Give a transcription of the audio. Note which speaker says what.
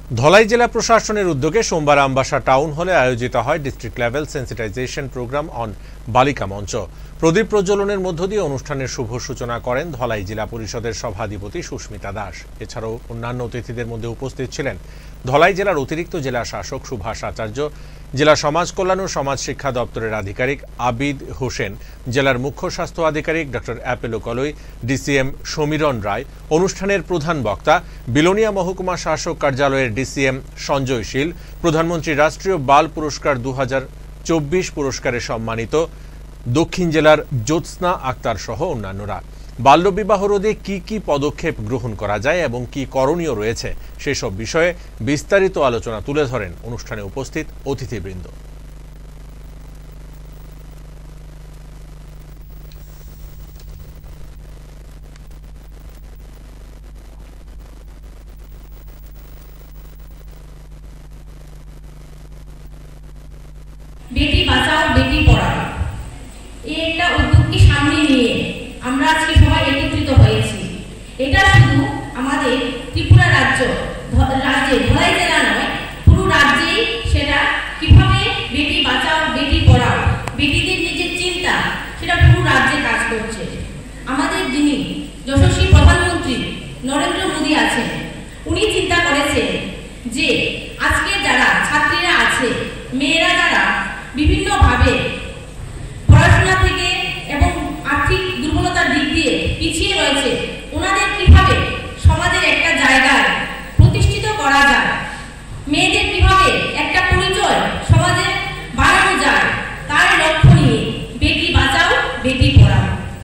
Speaker 1: ধলাই জেলা প্রশাসনের উদ্যোগে সোমবার আমবাসা টাউন হলে আয়োজিত হয় district level sensitization programme on Balika Manch. প্রদীপ প্রজ্বলনের মধ্য দিয়ে অনুষ্ঠানের শুভ সূচনা করেন ধলাই জেলা পরিষদের সভাধিপতি সুস্মিতা দাস। এছাড়াও অন্যান্য অতিথিদের মধ্যে উপস্থিত ছিলেন ধলাই জেলার অতিরিক্ত জেলা শাসক সুভাষ আচার্য, জেলা সমাজ কল্যাণ ও সমাজ শিক্ষা দপ্তরের আধিকারিক আবিদ হোসেন, জেলার মুখ্য স্বাস্থ্য আধিকারিক ডক্টর অ্যাপেলো কলই, ডিসিএম সমীরণ রায়। অনুষ্ঠানের প্রধান বক্তা বিলোনিয়া মহকুমা শাসক কার্যালয়ের ডিসিএম সঞ্জয় শীল, প্রধানমন্ত্রী রাষ্ট্রীয় বাল পুরস্কার 2024 পুরস্কারে সম্মানিত দক্ষিণ জেলার জ্যোৎস্না আক্তার সহ অন্যান্যরা। বাল্যবিবাহ রোধে কি পদক্ষেপ গ্রহণ করা যায় এবং কি করণীয় রয়েছে সেসব বিষয়ে বিস্তারিত আলোচনা তুলে ধরেন অনুষ্ঠানে উপস্থিত অতিথিবৃন্দ।
Speaker 2: বেটি বাঁচাও বেটি পড়াও এই একটা উদ্যোগকে সামনে নিয়ে আমরা আজকে সবাই একত্রিত হয়েছি। এটা শুধু আমাদের ত্রিপুরা রাজ্যে ধলাই জেলা নয়, পুরো রাজ্যেই সেটা কিভাবে বেটি বাঁচাও বেটি পড়াও, বেটিদের নিজের চিন্তা সেটা পুরো রাজ্যে কাজ করছে। আমাদের যিনি যশস্বী প্রধানমন্ত্রী নরেন্দ্র মোদী আছেন, উনি চিন্তা করেছেন যে আজকে যারা ছাত্রীরা আছে, মেয়েরা যারা বিভিন্নভাবে পড়াশোনা থেকে এবং আর্থিক দুর্বলতার দিক দিয়ে পিছিয়ে রয়েছে, ওনাদের